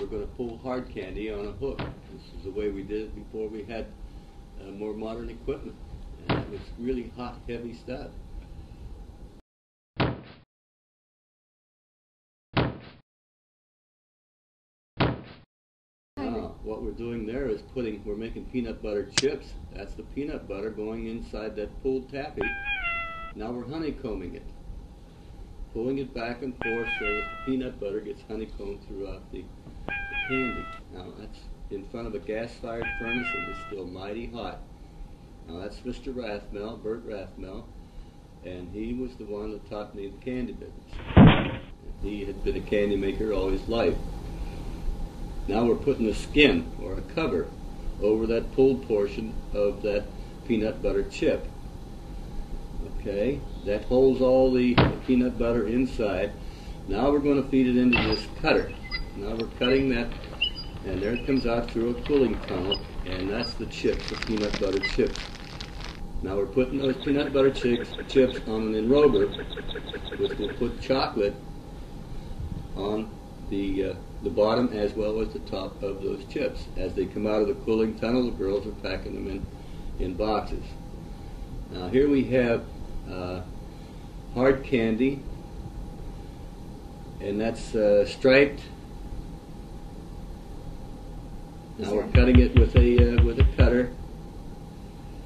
we're going to pull hard candy on a hook. This is the way we did it before we had more modern equipment. And it was really hot, heavy stuff. What we're doing there is we're making peanut butter chips. That's the peanut butter going inside that pulled taffy. Now we're honeycombing it. Pulling it back and forth so that the peanut butter gets honeycombed throughout the candy. Now that's in front of a gas-fired furnace and it's still mighty hot. Now that's Mr. Rathmel, Bert Rathmel, and he was the one that taught me the candy business. He had been a candy maker all his life. Now we're putting a skin or a cover over that pulled portion of that peanut butter chip. Okay, that holds all the peanut butter inside. Now we're going to feed it into this cutter. Now we're cutting that, and there it comes out through a cooling tunnel, and that's the chips, the peanut butter chips. Now we're putting those peanut butter chips on an enrober, which will put chocolate on the bottom as well as the top of those chips. As they come out of the cooling tunnel, the girls are packing them in boxes. Now here we have hard candy, and that's striped. Now we're cutting it with a cutter.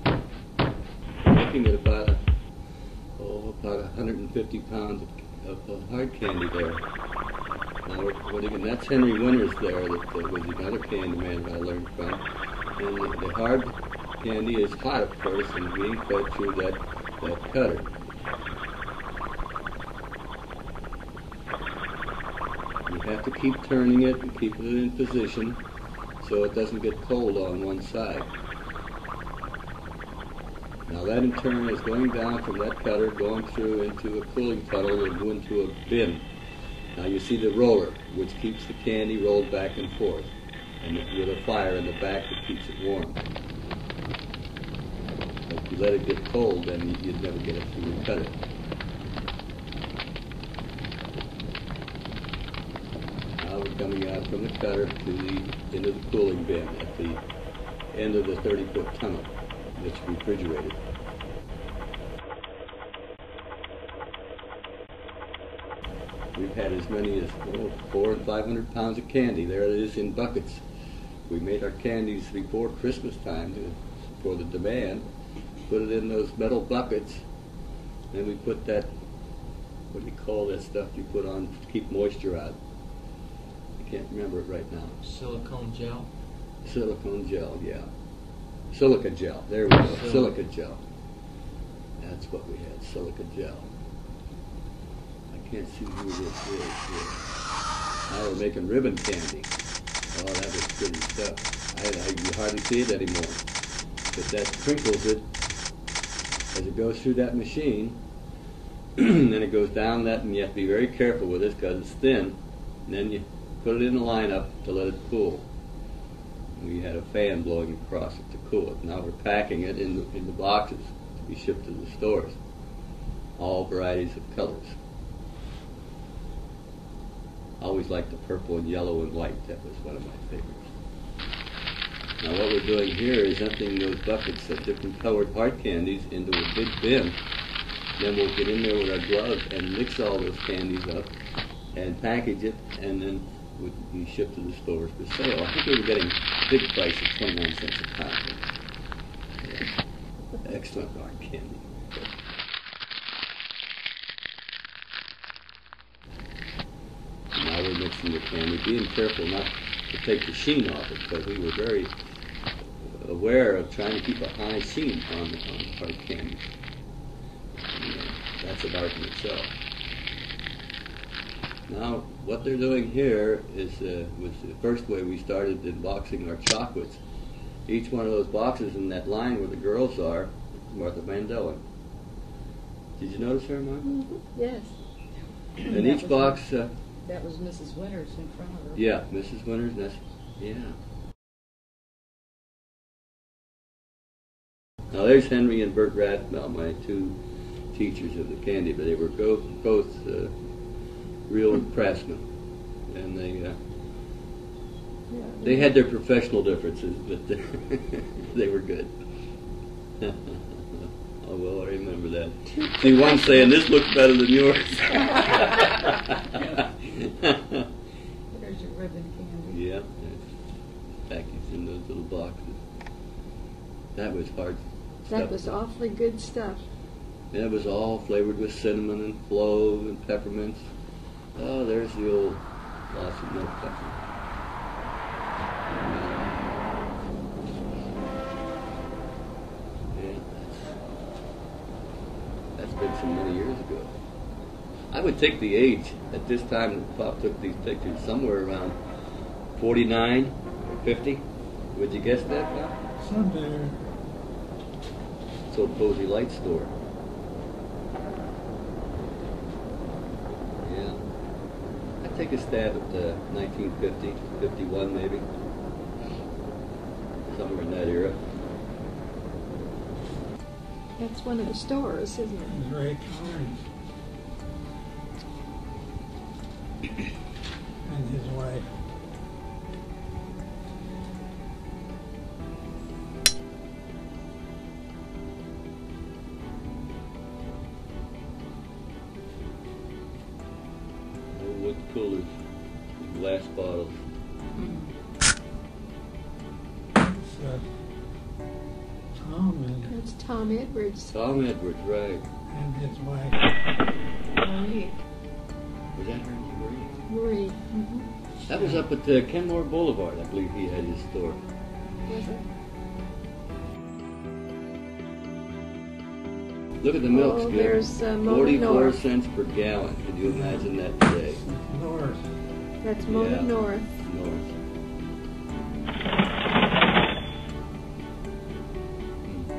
We're looking at about 150 pounds of hard candy there. Now that's Henry Winters there, that was another candy man that I learned from. And the hard candy is hot, of course, and being fed through that cutter. You have to keep turning it and keeping it in position so it doesn't get cold on one side. Now that in turn is going down from that cutter, going through into a cooling tunnel and into a bin. Now you see the roller, which keeps the candy rolled back and forth, and with a fire in the back that keeps it warm. If you let it get cold, then you'd never get it through the cutter. Now we're coming out from the cutter into the cooling bin at the end of the 30-foot tunnel that's refrigerated. We've had as many as 400 and 500 pounds of candy. There it is in buckets. We made our candies before Christmas time for the demand. Put it in those metal buckets, and we put that, what do you call that stuff you put on to keep moisture out? I can't remember it right now. Silicone gel? Silicone gel, yeah. Silica gel, there we go, silica gel. That's what we had, silica gel. I can't see who this is here. Now we're making ribbon candy. Oh, that was pretty stuff. You hardly see it anymore. But that sprinkles it as it goes through that machine. Then it goes down that, and you have to be very careful with this because it's thin. And then you put it in a lineup to let it cool. We had a fan blowing across it to cool it. Now we're packing it in the boxes to be shipped to the stores. All varieties of colors. I always liked the purple and yellow and white. That was one of my favorites. Now what we're doing here is emptying those buckets of different colored hard candies into a big bin. Then we'll get in there with our gloves and mix all those candies up and package it, and then would be shipped to the stores for sale. I think we were getting a big price of 29 cents a pound. Yeah. Excellent hard candy. Now we're mixing the candy, being careful not to take the sheen off it, because we were very aware of trying to keep a high sheen on hard candy. And, that's an art in itself. Now, what they're doing here is was the first way we started unboxing our chocolates. Each one of those boxes in that line where the girls are, Martha Mandela. Did you notice her, Martha? Mm-hmm. Yes. And each box... that was Mrs. Winters in front of her. Yeah, Mrs. Winters, that's... Yeah. Now there's Henry and Bert Rathmel, my two teachers of the candy, but they were both... both... real craftsmen, and they They had their professional differences, but they were good. Oh, well, I remember that. See, one saying, this looks better than yours. There's your ribbon candy. Yeah, packaged in those little boxes. That was hard That stuff. was awfully good stuff. And it was all flavored with cinnamon and clove and peppermints. Oh, there's the old Lawson Milk Co. Yeah, that's been so many years ago. I would take the age at this time that Pop took these pictures, somewhere around 49 or 50. Would you guess that, Pop? Somewhere. It's old Posey Light Store. Yeah. I'd take a stab at 1950, 51 maybe. Somewhere in that era. That's one of the stores, isn't it? It was Ray Collins and his wife. Old wood coolers, glass bottles. It's, Tom That's Tom Edwards. Tom Edwards, right. and his wife. Marie. Was that her name, Marie? Marie. Mm-hmm. That was up at Kenmore Boulevard, I believe he had his store. Was it? Look at the milk, Oh, Skip. there's Mona 44 North. cents per gallon. Could you imagine that today? North. That's Mona Yeah. North. North.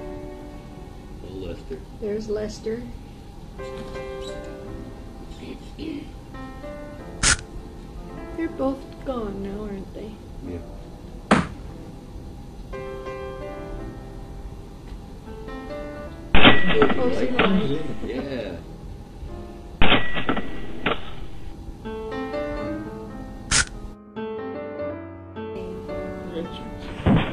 Oh, Lester. There's Lester. They're both gone now, aren't they? Yeah. Posey Light. Yeah. Richard.